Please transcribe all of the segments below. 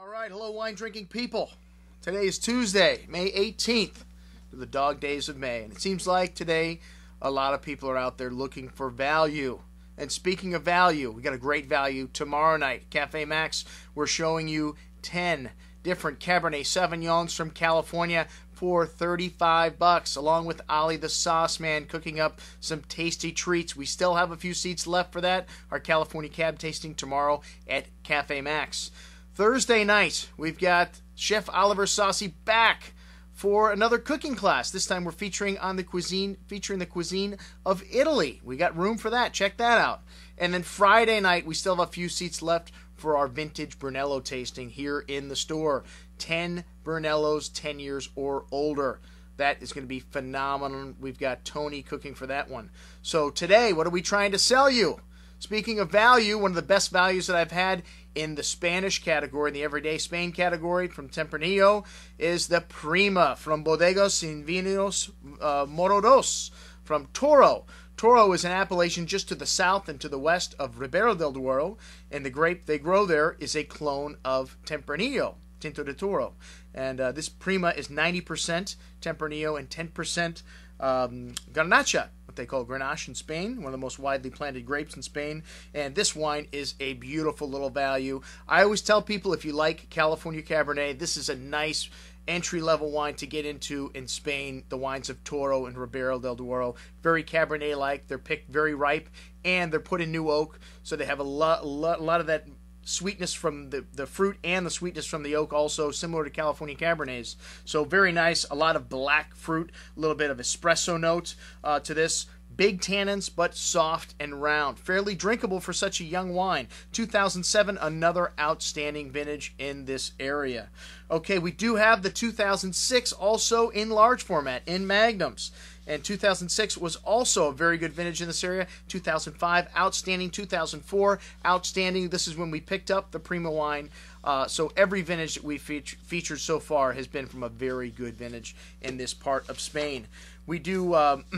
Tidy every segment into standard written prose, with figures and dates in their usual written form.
All right, hello wine drinking people. Today is Tuesday, May 18th, the dog days of May. And it seems like today a lot of people are out there looking for value. And speaking of value, we got a great value tomorrow night. Cafe Max, we're showing you 10 different Cabernet Sauvignons from California for $35, along with Ali the Sauce Man cooking up some tasty treats. We still have a few seats left for that. Our California Cab tasting tomorrow at Cafe Max. Thursday night, we've got Chef Oliver Saucy back for another cooking class. This time we're featuring the cuisine of Italy. We got room for that. Check that out. And then Friday night, we still have a few seats left for our vintage Brunello tasting here in the store. 10 Brunellos, 10 years or older. That is going to be phenomenal. We've got Tony cooking for that one. So today, what are we trying to sell you? Speaking of value, one of the best values that I've had in the Spanish category, the everyday Spain category from Tempranillo, is the Prima from Bodegas and Vinedos Maurodos from Toro. Toro is an appellation just to the south and to the west of Ribera del Duero, and the grape they grow there is a clone of Tempranillo, Tinto de Toro. And this Prima is 90% Tempranillo and 10% Garnacha, what they call Grenache in Spain, one of the most widely planted grapes in Spain. And this wine is a beautiful little value. I always tell people, if you like California Cabernet, this is a nice entry-level wine to get into in Spain. The wines of Toro and Ribera del Duero, very Cabernet-like. They're picked very ripe, and they're put in new oak, so they have a lot of that sweetness from the fruit and the sweetness from the oak, also similar to California Cabernets. So very nice. A lot of black fruit, a little bit of espresso note to this. Big tannins, but soft and round. Fairly drinkable for such a young wine. 2007, another outstanding vintage in this area. Okay, we do have the 2006 also in large format, in magnums. And 2006 was also a very good vintage in this area. 2005, outstanding. 2004, outstanding. This is when we picked up the Prima wine. So every vintage that we've featured so far has been from a very good vintage in this part of Spain. We do,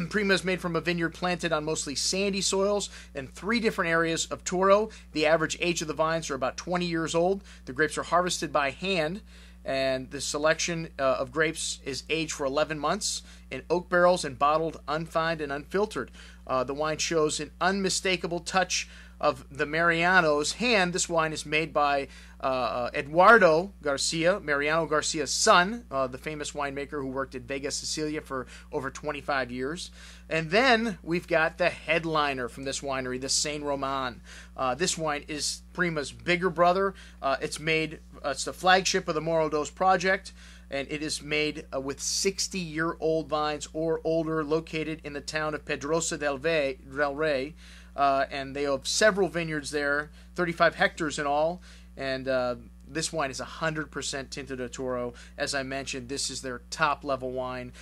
Prima is made from a vineyard planted on mostly sandy soils in 3 different areas of Toro. The average age of the vines are about 20 years old. The grapes are harvested by hand, and the selection of grapes is aged for 11 months in oak barrels and bottled unfined and unfiltered. The wine shows an unmistakable touch of the Mariano's hand. This wine is made by Eduardo Garcia, Mariano Garcia's son, the famous winemaker who worked at Vega Sicilia for over 25 years. And then we've got the headliner from this winery, the Saint Roman. This wine is Prima's bigger brother. It's the flagship of the Maurodos project, and it is made with 60-year-old vines or older, located in the town of Pedrosa del Rey. And they have several vineyards there, 35 hectares in all, and this wine is 100% Tinto de Toro. As I mentioned, this is their top-level wine.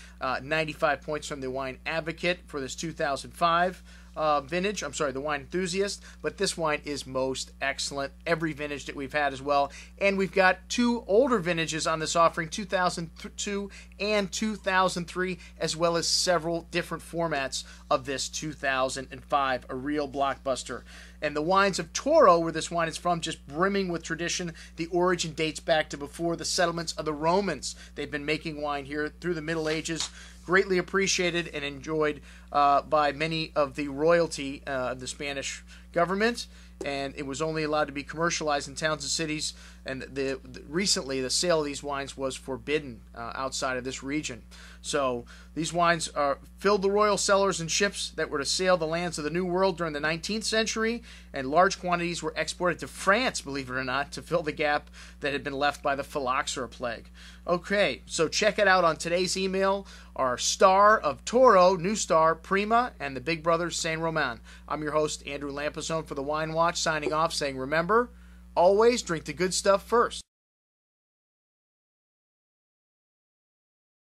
95 points from the Wine Advocate for this 2005 vintage. I'm sorry, the Wine Enthusiast, but this wine is most excellent. Every vintage that we've had as well. And we've got 2 older vintages on this offering, 2002 and 2003, as well as several different formats of this 2005, a real blockbuster. And the wines of Toro, where this wine is from, just brimming with tradition. The origin dates back to before the settlements of the Romans. They've been making wine here through the Middle Ages. Greatly appreciated and enjoyed by many of the royalty of the Spanish government, and it was only allowed to be commercialized in towns and cities, and recently the sale of these wines was forbidden outside of this region. So these wines filled the royal cellars and ships that were to sail the lands of the New World during the 19th century, and large quantities were exported to France, believe it or not, to fill the gap that had been left by the phylloxera plague. Okay, so check it out on today's email. Our star of Toro, new star, Prima, and the big brother, Saint Roman. I'm your host, Andrew Lampazone for the Wine Watch, signing off saying, remember, always drink the good stuff first.